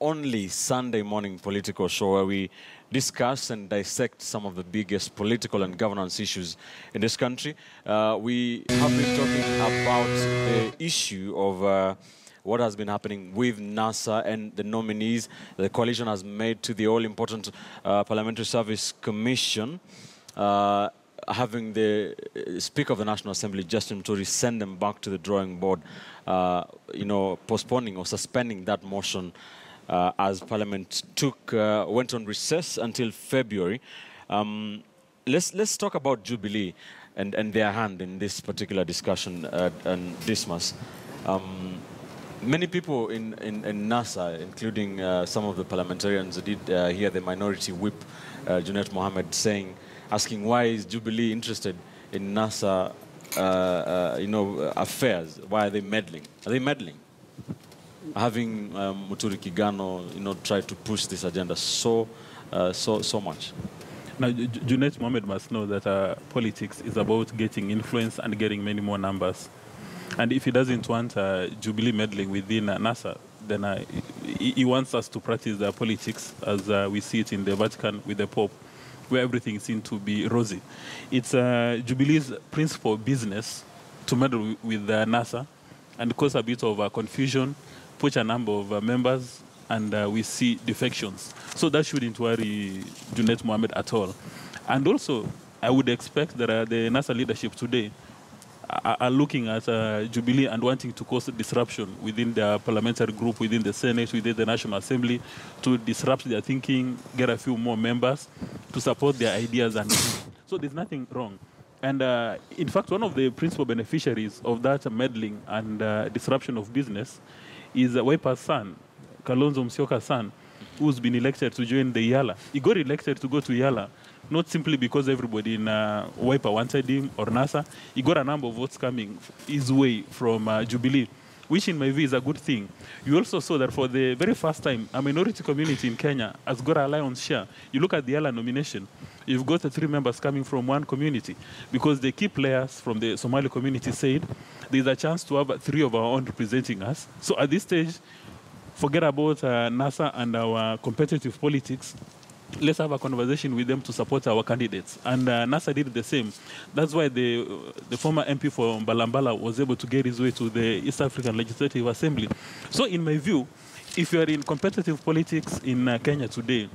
only Sunday morning political show where we discuss and dissect some of the biggest political and governance issues in this country. We have been talking about the issue of what has been happening with NASA and the nominees the coalition has made to the all-important Parliamentary Service Commission, having the Speaker of the National Assembly, Justin Muturi, send them back to the drawing board, postponing or suspending that motion as Parliament went on recess until February. Let's talk about Jubilee and their hand in this particular discussion and Dismas. Many people in NASA, including some of the parliamentarians, did hear the minority whip, Junet Mohammed, asking why is Jubilee interested in NASA, affairs? Why are they meddling? Are they meddling? Having Muturi Kigano, try to push this agenda so much. Now, Junet Mohammed must know that politics is about getting influence and getting many more numbers. And if he doesn't want Jubilee meddling within NASA, then he wants us to practice their politics as we see it in the Vatican with the Pope, where everything seems to be rosy. It's Jubilee's principal business to meddle with NASA and cause a bit of confusion, push a number of members, and we see defections. So that shouldn't worry Junet Mohammed at all. And also, I would expect that the NASA leadership today are looking at Jubilee and wanting to cause disruption within the parliamentary group, within the Senate, within the National Assembly, to disrupt their thinking, get a few more members to support their ideas. And so there's nothing wrong. And in fact, one of the principal beneficiaries of that meddling and disruption of business is Wiper's son, Kalonzo Musyoka's son, who's been elected to join the EALA. He got elected to go to EALA, not simply because everybody in Wiper wanted him or NASA. He got a number of votes coming his way from Jubilee, which in my view is a good thing. You also saw that for the very first time, a minority community in Kenya has got a lion's share. You look at the EALA nomination, you've got 3 members coming from one community, because the key players from the Somali community said there's a chance to have 3 of our own representing us. So at this stage, forget about NASA and our competitive politics. Let's have a conversation with them to support our candidates. And NASA did the same. That's why the former MP for Mbalambala was able to get his way to the East African Legislative Assembly. So in my view, if you are in competitive politics in Kenya today,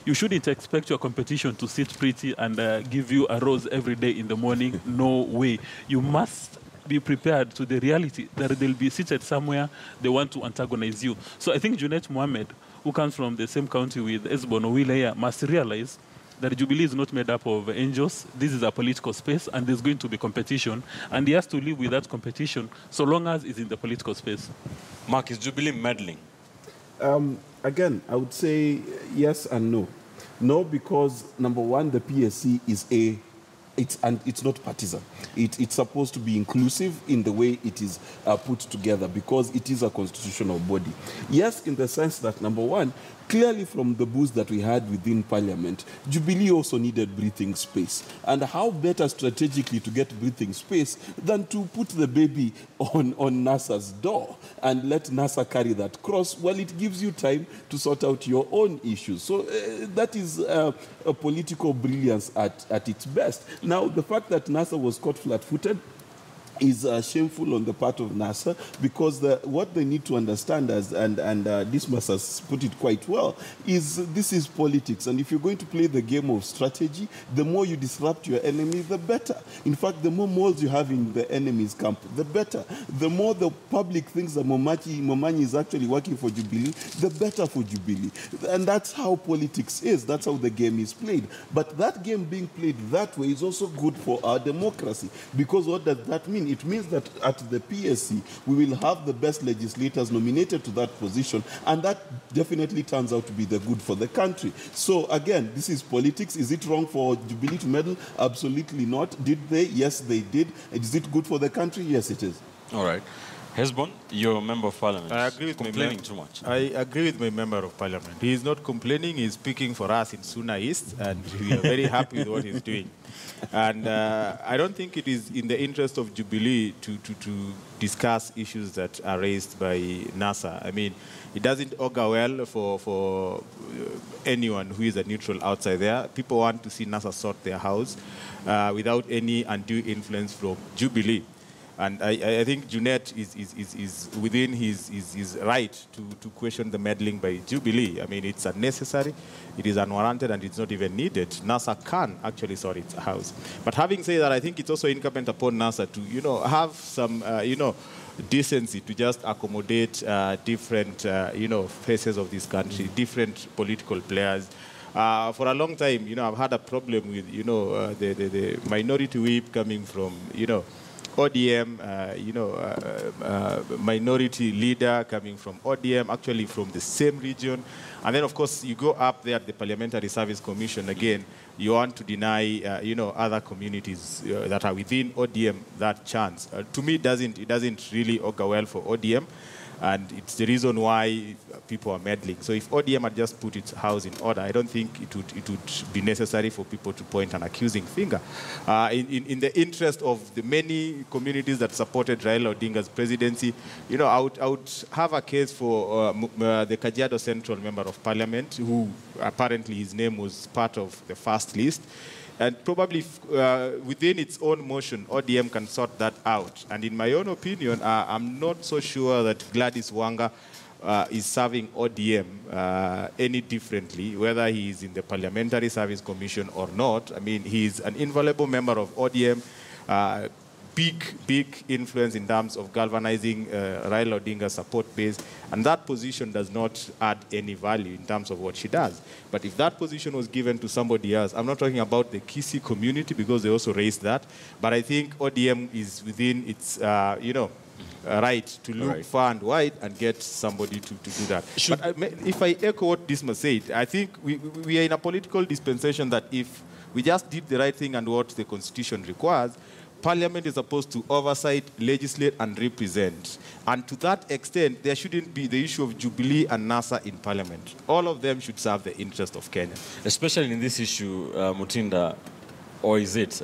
you shouldn't expect your competition to sit pretty and give you a rose every day in the morning. No way. You must be prepared to the reality that they'll be seated somewhere, they want to antagonize you. So I think Junet Mohammed, who comes from the same county with Esbon Owilaya, must realize that Jubilee is not made up of angels. This is a political space, and there's going to be competition, and he has to live with that competition so long as it's in the political space. Mark, is Jubilee meddling? Again, I would say yes and no. No, because number one, the PSC is it's not partisan. It's supposed to be inclusive in the way it is put together, because it is a constitutional body. Yes, in the sense that, number one, clearly from the boost that we had within Parliament, Jubilee also needed breathing space. And how better strategically to get breathing space than to put the baby on NASA's door and let NASA carry that cross while it gives you time to sort out your own issues. So that is a political brilliance at its best. Now, the fact that NASA was caught flat-footed is shameful on the part of NASA, because what they need to understand, and Dismas has put it quite well, is this is politics. And if you're going to play the game of strategy, the more you disrupt your enemy, the better. In fact, the more moles you have in the enemy's camp, the better. The more the public thinks that Momanyi is actually working for Jubilee, the better for Jubilee. And that's how politics is. That's how the game is played. But that game being played that way is also good for our democracy, because what does that mean? It means that at the PSC, we will have the best legislators nominated to that position, and that definitely turns out to be the good for the country. So again, this is politics. Is it wrong for Jubilee to meddle? Absolutely not. Did they? Yes, they did. Is it good for the country? Yes, it is. All right. Hesbon, you're a member of parliament. I agree with complaining too much. I agree with my member of parliament. He is not complaining. He's speaking for us in Suna East, and we are very happy with what he's doing. And I don't think it is in the interest of Jubilee to discuss issues that are raised by NASA. I mean, it doesn't augur well for anyone who is a neutral outside there. People want to see NASA sort their house without any undue influence from Jubilee. And I think Junet is within his right to question the meddling by Jubilee. I mean, it's unnecessary, it is unwarranted, and it's not even needed. NASA can actually sort its house. But having said that, I think it's also incumbent upon NASA to, have some, decency to just accommodate different, faces of this country, different political players. For a long time, I've had a problem with, the minority whip coming from, ODM, minority leader coming from ODM, actually from the same region. And then, of course, you go up there at the Parliamentary Service Commission again, you want to deny, other communities that are within ODM that chance. To me, it doesn't really augur well for ODM. And it's the reason why people are meddling. So if ODM had just put its house in order, I don't think it would be necessary for people to point an accusing finger. In the interest of the many communities that supported Raila Odinga's presidency, I would have a case for the Kajiado Central Member of Parliament, who apparently his name was part of the first list. And probably within its own motion, ODM can sort that out. And in my own opinion, I'm not so sure that Gladys Wanga is serving ODM any differently, whether he is in the Parliamentary Service Commission or not. I mean, he's an invaluable member of ODM, big influence in terms of galvanizing Raila Odinga's support base, and that position does not add any value in terms of what she does. But if that position was given to somebody else, I'm not talking about the Kisii community because they also raised that, but I think ODM is within its, right to look far and wide and get somebody to do that. But if I echo what Dismas said, I think we are in a political dispensation that if we just did the right thing and what the Constitution requires, Parliament is supposed to oversight, legislate, and represent. And to that extent, there shouldn't be the issue of Jubilee and NASA in Parliament. All of them should serve the interest of Kenya. Especially in this issue, Mutinda, or is it,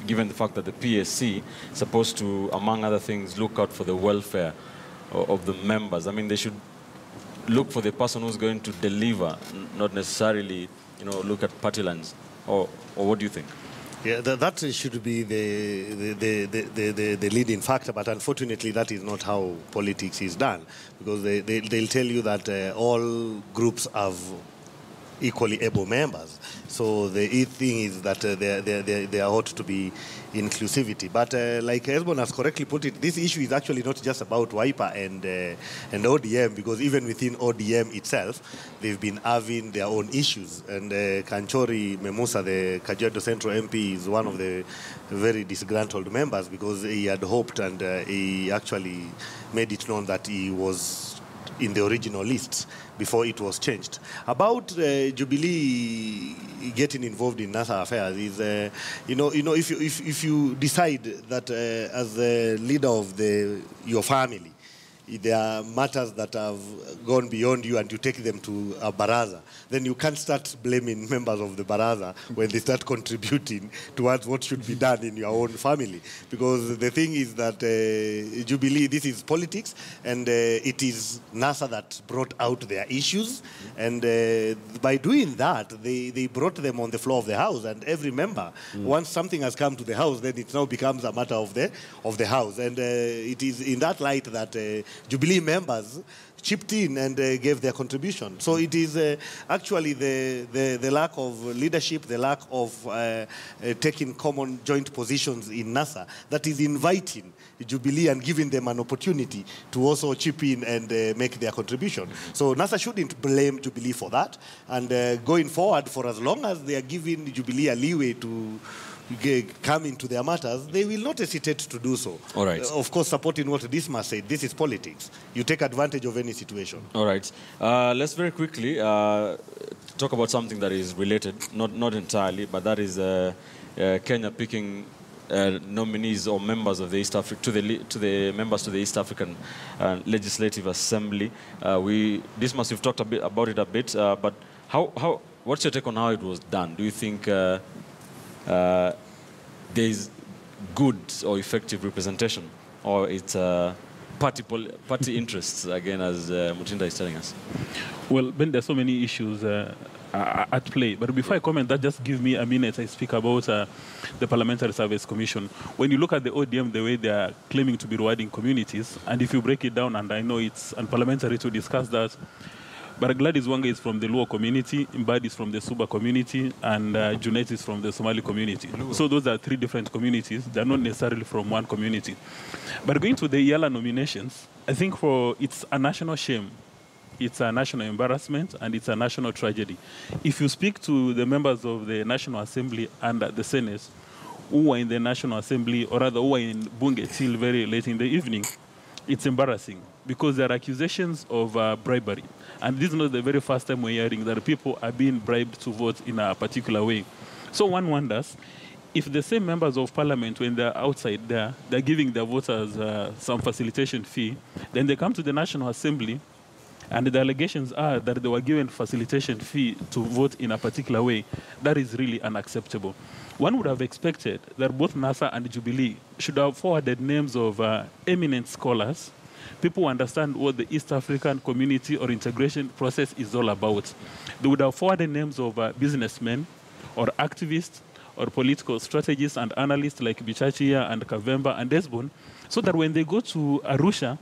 given the fact that the PSC is supposed to, among other things, look out for the welfare of the members? I mean, they should look for the person who's going to deliver, not necessarily, look at party lines. Or what do you think? Yeah, that should be the leading factor, but unfortunately that is not how politics is done, because they'll tell you that all groups have equally able members. So the thing is that there ought to be inclusivity. But like Hesbon has correctly put it, this issue is actually not just about Wiper and ODM, because even within ODM itself, they've been having their own issues. And Kanchori Memusa, the Kajiado Central MP, is one of the very disgruntled members because he had hoped and he actually made it known that he was in the original list before it was changed. About Jubilee getting involved in NASA affairs is, if you decide that as a leader of your family, there are matters that have gone beyond you and you take them to a baraza, then you can't start blaming members of the baraza when they start contributing towards what should be done in your own family. Because the thing is that Jubilee, this is politics, and it is NASA that brought out their issues. And by doing that, they brought them on the floor of the House, and every member, once something has come to the House, then it now becomes a matter of the House. And it is in that light that Jubilee members chipped in and gave their contribution. So it is actually the lack of leadership, the lack of taking common joint positions in NASA that is inviting Jubilee and giving them an opportunity to also chip in and make their contribution. So NASA shouldn't blame Jubilee for that. And going forward, for as long as they are giving Jubilee a leeway to come into their matters, they will not hesitate to do so. All right. Of course, supporting what Dismas said, this is politics. You take advantage of any situation. All right. Let's very quickly talk about something that is related, not entirely, but that is Kenya picking nominees or members of the East African to the members to the East African Legislative Assembly. We've talked about it a bit, but what's your take on how it was done? Do you think there is good or effective representation, or it's party interests again, as Mutinda is telling us? Well, Ben, there's so many issues at play. But before I comment, that just give me a minute. I speak about the Parliamentary Service Commission. When you look at the ODM, the way they are claiming to be rewarding communities, and if you break it down, and I know it's unparliamentary to discuss that, but Gladys Wanga is from the Luo community, Mbadi is from the Suba community, and Junet is from the Somali community. Luo. So those are three different communities. They're not necessarily from one community. But going to the EALA nominations, I think it's a national shame. It's a national embarrassment, and it's a national tragedy. If you speak to the members of the National Assembly and the Senate who are in the National Assembly, or rather who are in Bunge till very late in the evening, it's embarrassing because there are accusations of bribery. And this is not the very first time we're hearing that people are being bribed to vote in a particular way. So one wonders, if the same members of parliament, when they're outside there, they're giving their voters some facilitation fee, then they come to the National Assembly, and the allegations are that they were given facilitation fee to vote in a particular way. That is really unacceptable. One would have expected that both NASA and Jubilee should have forwarded names of eminent scholars, people who understand what the East African community or integration process is all about. They would have forwarded names of businessmen or activists or political strategists and analysts like Bichachia and Kavemba and Desbon, so that when they go to Arusha,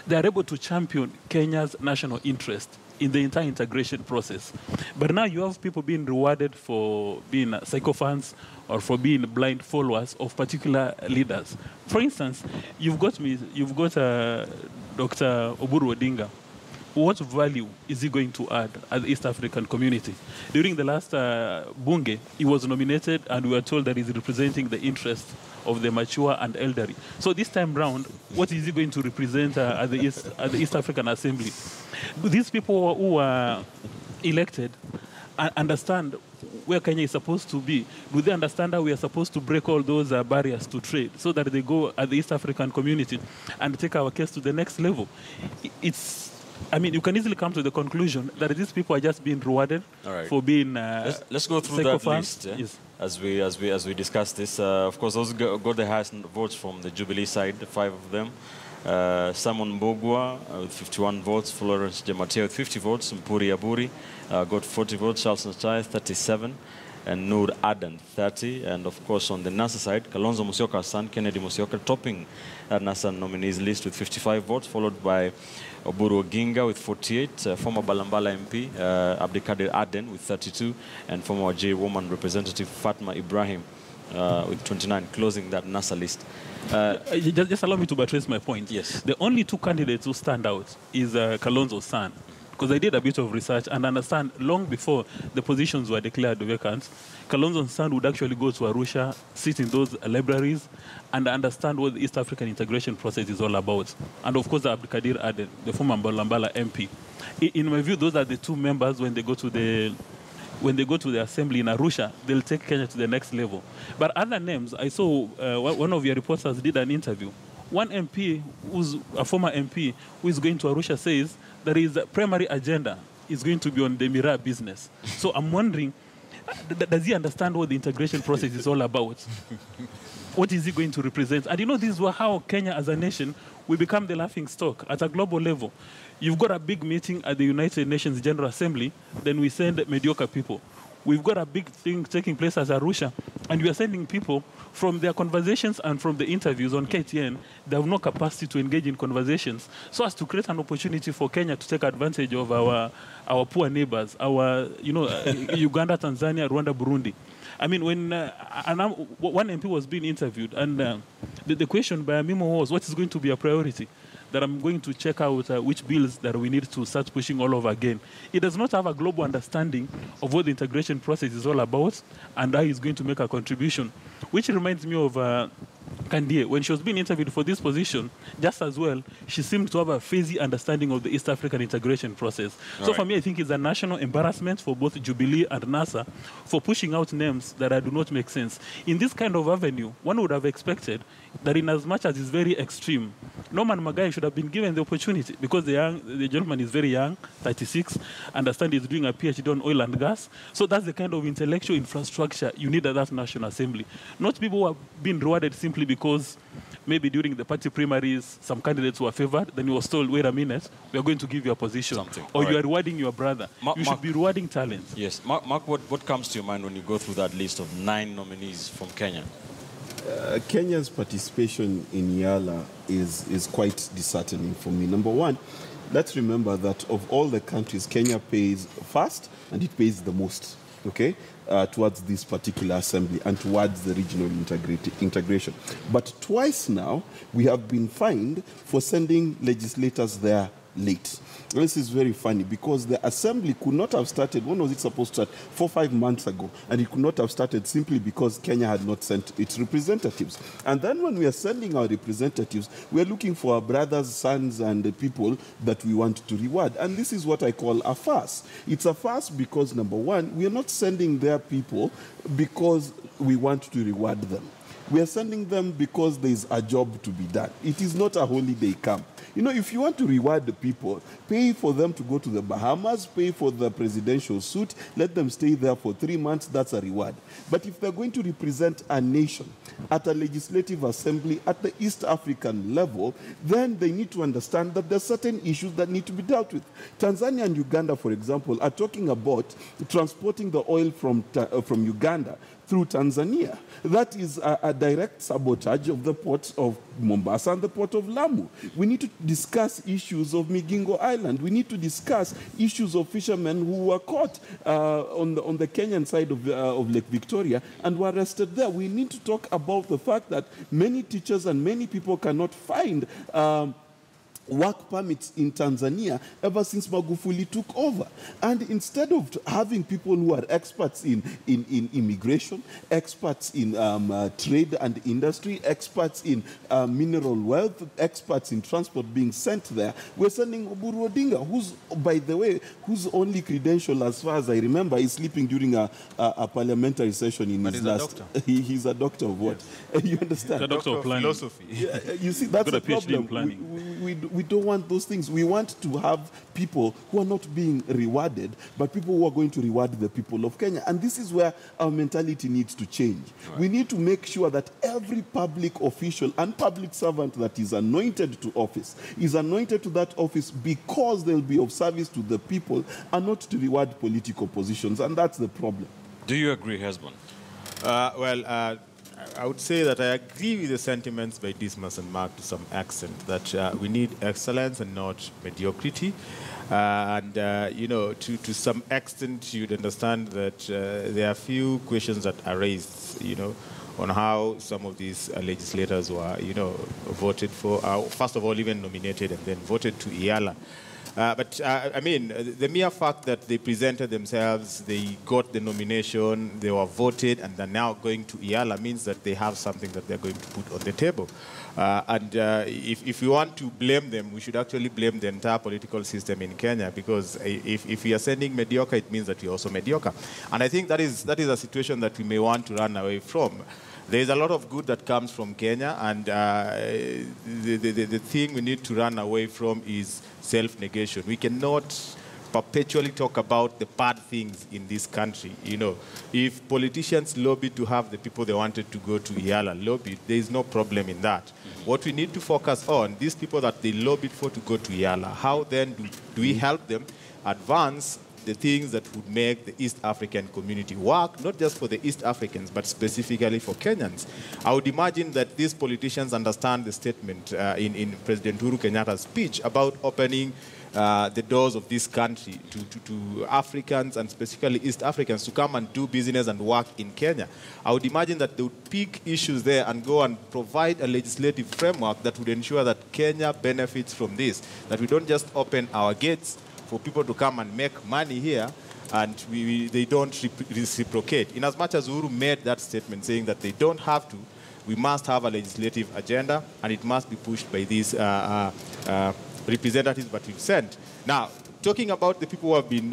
they are able to champion Kenya's national interest in the entire integration process. But now you have people being rewarded for being sycophants or for being blind followers of particular leaders. For instance, you've got Dr. Oburu Odinga. What value is he going to add at the East African community? During the last Bunge, he was nominated, and we were told that he's representing the interest of the mature and elderly. So this time round, what is he going to represent at the East African Assembly? These people who are elected understand where Kenya is supposed to be. Do they understand that we are supposed to break all those barriers to trade so that they go at the East African community and take our case to the next level? You can easily come to the conclusion that these people are just being rewarded for being let's go through that list, yes. as we discuss this. Of course, those got the highest votes from the Jubilee side, 5 of them. Simon Mbogwa with 51 votes, Florence Jematia with 50 votes, Mpuri Aburi got 40 votes, Charles Nchai 37, and Noor Adan 30. And of course, on the NASA side, Kalonzo Musyoka's son, Kennedy Musyoka, topping that NASA nominees list with 55 votes, followed by Oburu Oginga with 48, former Balambala MP, Abdikadir Aden with 32, and former J woman representative Fatma Ibrahim with 29, closing that NASA list. Just allow me to buttress my point. Yes. The only 2 candidates who stand out is Kalonzo's son, because I did a bit of research and understand long before the positions were declared vacant, Kalonzo's son would actually go to Arusha, sit in those libraries, and understand what the East African integration process is all about. And of course, Abdikadir Aden, the former Balambala MP. In my view, those are the 2 members when they go to the assembly in Arusha, they'll take Kenya to the next level. But other names, I saw one of your reporters did an interview. One MP, who's a former MP, who is going to Arusha, says that his primary agenda is going to be on the Mira business. So I'm wondering, does he understand what the integration process is all about? What is he going to represent? And this is how Kenya as a nation, we become the laughing stock at a global level. You've got a big meeting at the United Nations General Assembly, then we send mediocre people. We've got a big thing taking place at Arusha, and we are sending people from their conversations and from the interviews on KTN. They have no capacity to engage in conversations, so as to create an opportunity for Kenya to take advantage of our poor neighbors, our Uganda, Tanzania, Rwanda, Burundi. When one MP was being interviewed, and the question by Amimo was, what is going to be a priority? That I'm going to check out which bills that we need to start pushing all over again. He does not have a global understanding of what the integration process is all about and how he's going to make a contribution, which reminds me of Kandie, when she was being interviewed for this position, just as well, she seemed to have a fuzzy understanding of the East African integration process. So for me, I think it's a national embarrassment for both Jubilee and NASA for pushing out names that do not make sense. In this kind of avenue, one would have expected that in as much as it's very extreme, Norman Magai should have been given the opportunity because the gentleman is very young, 36, understand he's doing a PhD on oil and gas. So that's the kind of intellectual infrastructure you need at that National Assembly. Not people who have been rewarded simply because maybe during the party primaries, some candidates were favored, then you was told, wait a minute, we are going to give you a position. Or you are rewarding your brother. You should be rewarding talent. Yes. Mark, what comes to your mind when you go through that list of 9 nominees from Kenya? Kenya's participation in EALA is quite disheartening for me. Number one, let's remember that of all the countries, Kenya pays first and it pays the most, okay, towards this particular assembly and towards the regional integration. But twice now, we have been fined for sending legislators there late. This is very funny because the assembly could not have started, when was it supposed to start? 4 or 5 months ago. And it could not have started simply because Kenya had not sent its representatives. And then when we are sending our representatives, we are looking for our brothers, sons, and the people that we want to reward. And this is what I call a farce. It's a farce because, number one, we are not sending their people because we want to reward them. We are sending them because there is a job to be done. It is not a holiday camp. You know, if you want to reward the people, pay for them to go to the Bahamas, pay for the presidential suite, let them stay there for 3 months, that's a reward. But if they're going to represent a nation at a legislative assembly at the East African level, then they need to understand that there are certain issues that need to be dealt with. Tanzania and Uganda, for example, are talking about transporting the oil from Uganda through Tanzania. That is a direct sabotage of the ports of Mombasa and the port of Lamu. We need to discuss issues of Migingo Island. We need to discuss issues of fishermen who were caught on the Kenyan side of Lake Victoria and were arrested there. We need to talk about the fact that many teachers and many people cannot find work permits in Tanzania ever since Magufuli took over. And instead of having people who are experts in immigration, experts in trade and industry, experts in mineral wealth, experts in transport being sent there, we're sending Oburu Odinga, who's, by the way, whose only credential, as far as I remember, is sleeping during a parliamentary session in his last... He's a doctor of what? Yes. You understand? A doctor of philosophy. Yeah, you see, that's the problem. We don't want those things. We want to have people who are not being rewarded, but people who are going to reward the people of Kenya. And this is where our mentality needs to change. Right. We need to make sure that every public official and public servant that is anointed to office is anointed to that office because they'll be of service to the people and not to reward political positions. And that's the problem. Do you agree, Hesbon? I would say that I agree with the sentiments by Dismas and Mark to some extent, that we need excellence and not mediocrity. You know, to some extent, you'd understand that there are a few questions that are raised, you know, on how some of these legislators were, you know, voted for, first of all, even nominated and then voted to EALA. I mean, the mere fact that they presented themselves, they got the nomination, they were voted, and they're now going to EALA means that they have something that they're going to put on the table. If we want to blame them, we should actually blame the entire political system in Kenya, because if we are sending mediocre, it means that we're also mediocre. And I think that is a situation that we may want to run away from. There is a lot of good that comes from Kenya, and the thing we need to run away from is self-negation. We cannot perpetually talk about the bad things in this country. You know, if politicians lobby to have the people they wanted to go to EALA lobby, there is no problem in that. What we need to focus on, these people that they lobbied for to go to EALA, how then do we help them advance the things that would make the East African community work, not just for the East Africans, but specifically for Kenyans. I would imagine that these politicians understand the statement in President Uhuru Kenyatta's speech about opening the doors of this country to Africans and specifically East Africans to come and do business and work in Kenya. I would imagine that they would pick issues there and go and provide a legislative framework that would ensure that Kenya benefits from this, that we don't just open our gates for people to come and make money here, and they don't reciprocate. In as much as Uhuru made that statement saying that they don't have to, we must have a legislative agenda, and it must be pushed by these representatives that we've sent. Now, talking about the people who have been,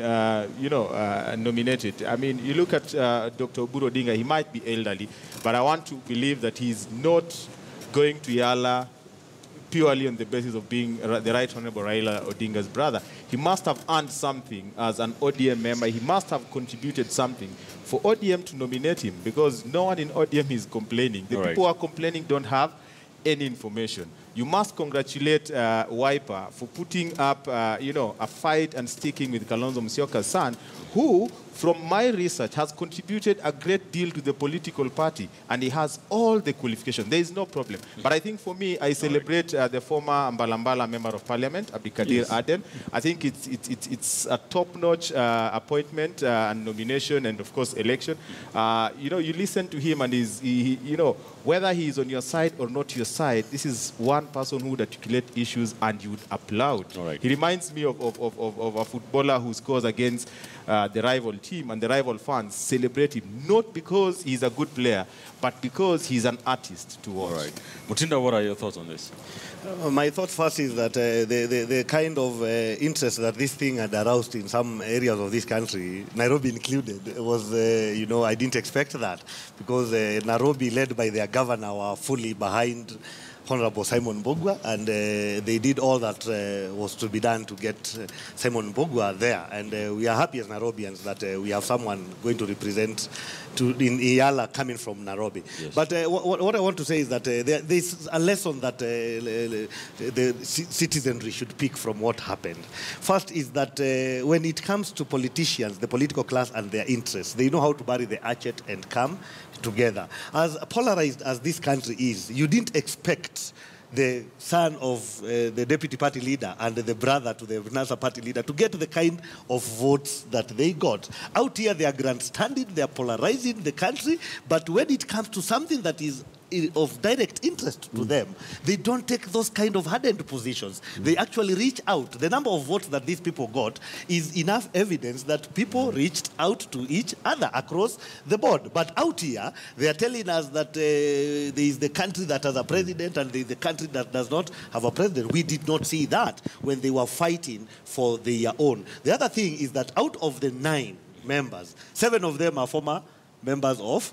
nominated, I mean, you look at Dr. Oburu Odinga, he might be elderly, but I want to believe that he's not going to EALA purely on the basis of being the Right Honorable Raila Odinga's brother. He must have earned something as an ODM member. He must have contributed something for ODM to nominate him, because no one in ODM is complaining. The people who are complaining don't have any information. You must congratulate Wiper for putting up, a fight and sticking with Kalonzo Musyoka's son, who, from my research, has contributed a great deal to the political party, and he has all the qualifications. There is no problem. But I think for me, I celebrate the former Mbalambala Member of Parliament, Abdikadir Aden. I think it's a top-notch appointment and nomination, and of course election. You listen to him, and whether he is on your side or not your side, this is one person who would articulate issues and you would applaud. He reminds me of a footballer who scores against the rival team, and the rival fans celebrate him, not because he's a good player, but because he's an artist to watch. Mutinda, what are your thoughts on this? My thought first is that the kind of interest that this thing had aroused in some areas of this country, Nairobi included, was, I didn't expect that, because Nairobi, led by their governor, were fully behind Honorable Simon Mbugua, and they did all that was to be done to get Simon Mbugua there. And we are happy as Nairobians that we have someone going to represent in EALA coming from Nairobi. Yes. But what I want to say is that there's a lesson that the citizenry should pick from what happened. First is that when it comes to politicians, the political class and their interests, they know how to bury the hatchet and come together. As polarized as this country is, you didn't expect the son of the deputy party leader and the brother to the NASA party leader to get the kind of votes that they got. Out here, they are grandstanding, they are polarizing the country, but when it comes to something that is of direct interest to them, they don't take those kind of hardened positions. They actually reach out. The number of votes that these people got is enough evidence that people reached out to each other across the board. But out here, they are telling us that there is the country that has a president and there is the country that does not have a president. We did not see that when they were fighting for their own. The other thing is that out of the 9 members, 7 of them are former members of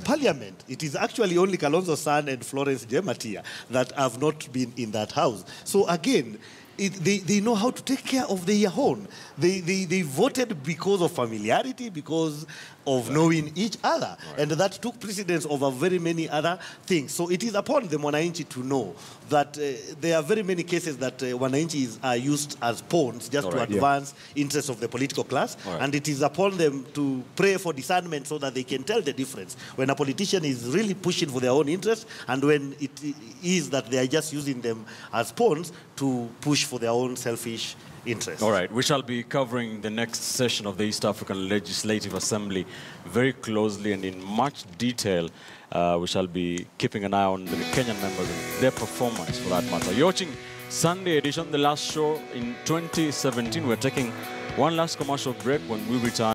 Parliament. It is actually only Kalonzo's son and Florence Jematia that have not been in that house. So again, they know how to take care of their own. They voted because of familiarity, because of knowing each other. And that took precedence over very many other things. So it is upon the Mwananchi to know that there are very many cases that Mwananchi are used as pawns just to advance interests of the political class. And it is upon them to pray for discernment so that they can tell the difference when a politician is really pushing for their own interests and when it is that they are just using them as pawns to push for their own selfish interest. All right, we shall be covering the next session of the East African Legislative Assembly very closely and in much detail. We shall be keeping an eye on the Kenyan members and their performance for that matter. You're watching Sunday edition, the last show in 2017. We're taking one last commercial break. When we return,